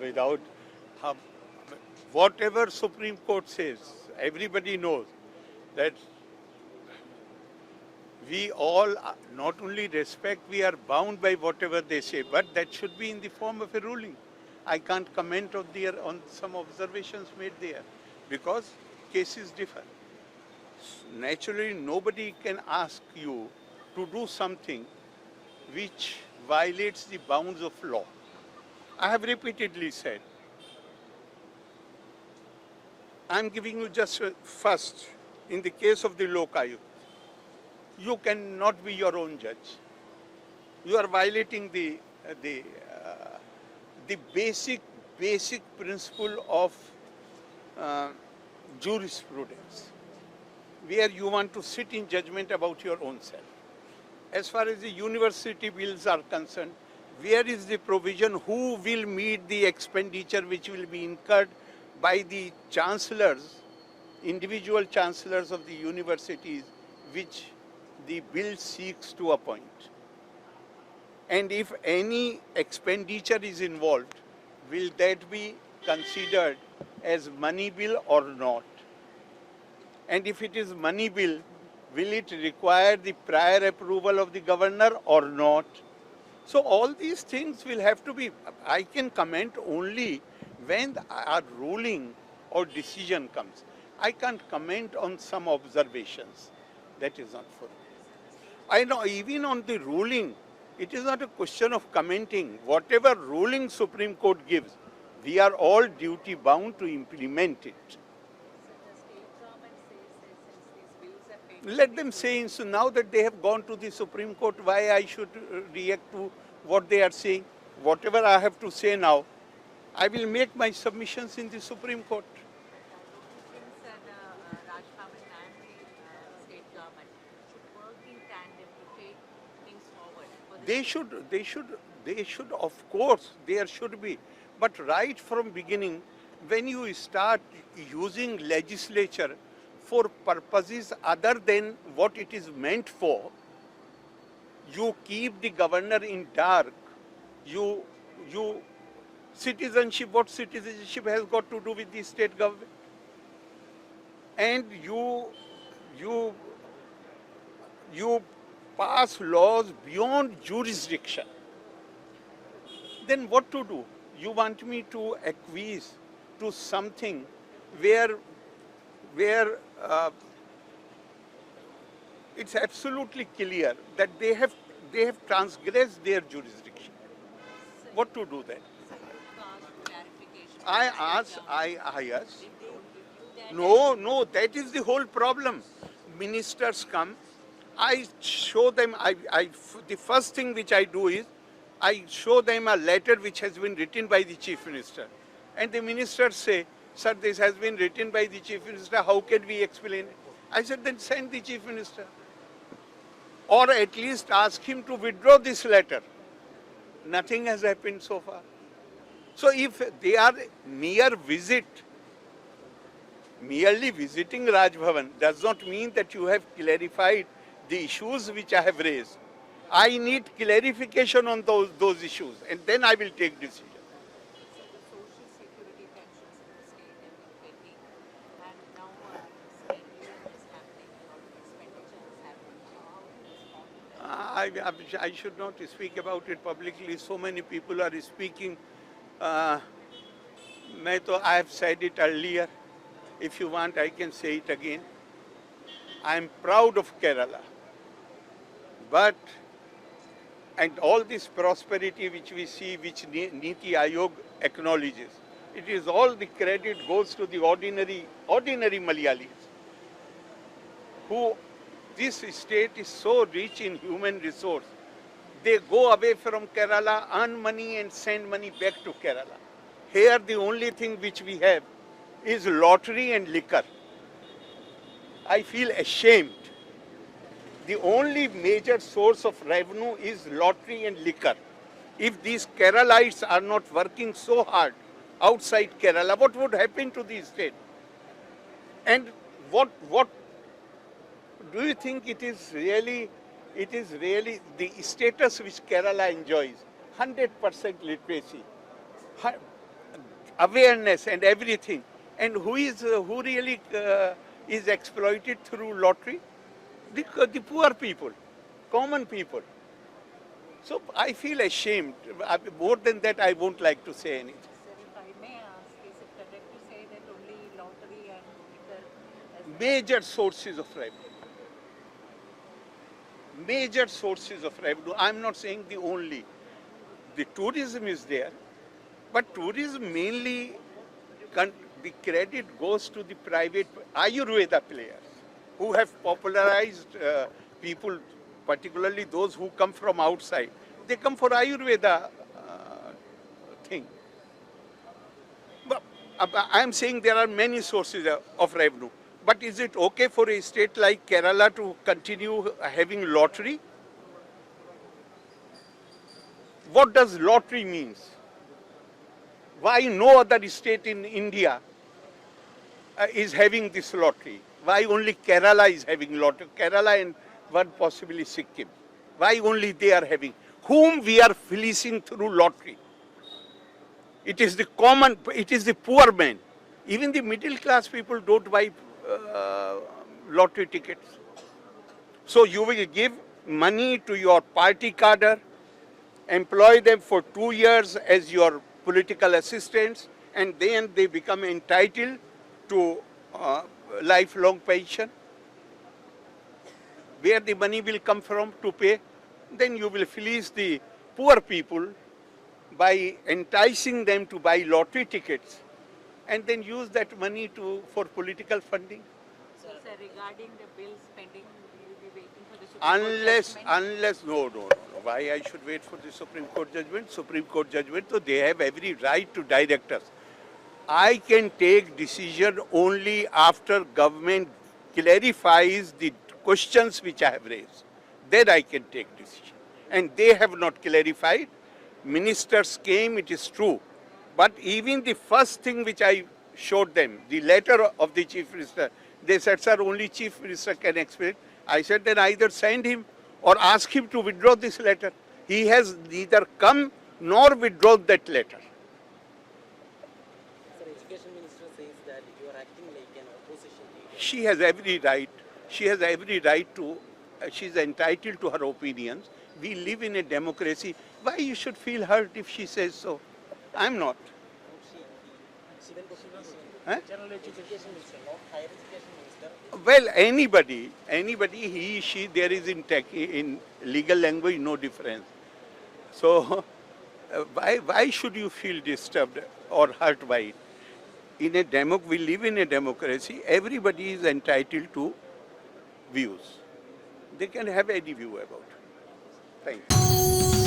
without uh, whatever Supreme Court says, everybody knows that we all not only respect, we are bound by whatever they say, but that should be in the form of a ruling. I can't comment on some observations made there because cases differ. Naturally, nobody can ask you to do something which violates the bounds of law. I have repeatedly said, I'm giving you just first, in the case of the Lokayukt, you cannot be your own judge. You are violating the basic principle of jurisprudence, where you want to sit in judgment about your own self. As far as the university bills are concerned, where is the provision? Who will meet the expenditure which will be incurred by the chancellors, individual chancellors of the universities, which the bill seeks to appoint? And if any expenditure is involved, will that be considered as money bill or not? And if it is money bill, will it require the prior approval of the governor or not? So all these things will have to be, I can comment only when a ruling or decision comes. I can't comment on some observations. That is not for me. I know even on the ruling, it is not a question of commenting. Whatever ruling Supreme Court gives, we are all duty bound to implement it. Let them say, so now that they have gone to the Supreme Court, why I should react to what they are saying? Whatever I have to say now, I will make my submissions in the Supreme Court. They should, of course, there should be. But right from beginning, when you start using legislature for purposes other than what it is meant for, you keep the governor in dark. Citizenship, what citizenship has got to do with the state government? And you pass laws beyond jurisdiction. Then what to do? You want me to acquiesce to something where it's absolutely clear that they have transgressed their jurisdiction. What to do then? I ask. No, that is the whole problem. Ministers come, I show them, the first thing which I do is, I show them a letter which has been written by the Chief Minister. And the ministers say, sir, this has been written by the Chief Minister, how can we explain it? I said, then send the Chief Minister. Or at least ask him to withdraw this letter. Nothing has happened so far. So if they are merely visiting Raj Bhavan does not mean that you have clarified the issues which I have raised. I need clarification on those issues, and then I will take decision. I should not speak about it publicly. So many people are speaking. I have said it earlier. If you want, I can say it again. I am proud of Kerala. And all this prosperity which we see, which Niti Aayog acknowledges, it is all the credit goes to the ordinary Malayalis, who this state is so rich in human resource. They go away from Kerala, earn money and send money back to Kerala. Here the only thing which we have is lottery and liquor. I feel ashamed. The only major source of revenue is lottery and liquor. If these Keralites are not working so hard outside Kerala, what would happen to the state? And what do you think it is really the status which Kerala enjoys? 100% literacy. awareness and everything. And who really is exploited through lottery? The poor people, common people. So I feel ashamed. More than that, I won't like to say anything. Sir, if I may ask, is it correct to say that only lottery and liquor as Major sources of revenue. Major sources of revenue. I'm not saying the only. The tourism is there, but tourism mainly, the credit goes to the private Ayurveda players who have popularized people, particularly those who come from outside. They come for Ayurveda thing. But I'm saying there are many sources of revenue. But is it okay for a state like Kerala to continue having lottery? What does lottery means? Why no other state in India is having this lottery? Why only Kerala is having lottery? Kerala and one possibly Sikkim. Why only they are having? Whom we are fleecing through lottery? It is the common, it is the poor man. Even the middle class people don't buy lottery tickets. So you will give money to your party cadre, employ them for 2 years as your political assistants, and then they become entitled to lifelong pension. Where the money will come from to pay? Then you will fleece the poor people by enticing them to buy lottery tickets and then use that money for political funding. So, sir, regarding the bill spending, will you be waiting for the Supreme Court judgment? No. Why I should wait for the Supreme Court judgment? Supreme Court judgment, so they have every right to direct us. I can take decision only after government clarifies the questions which I have raised. Then I can take decision. And they have not clarified. Ministers came, it is true. But even the first thing which I showed them, the letter of the Chief Minister, they said, sir, only Chief Minister can explain. I said, then either send him or ask him to withdraw this letter. He has neither come nor withdrawn that letter. Sir, Education Minister says that you are acting like an opposition leader. She has every right. She has every right to, she is entitled to her opinions. We live in a democracy. Why you should feel hurt if she says so? I'm not. She went to Huh? General Education Minister, not Higher Education Minister. Well, anybody, he, she, there is in legal language no difference. So, why should you feel disturbed or hurt by it? We live in a democracy. Everybody is entitled to views. They can have any view about it. Thank you.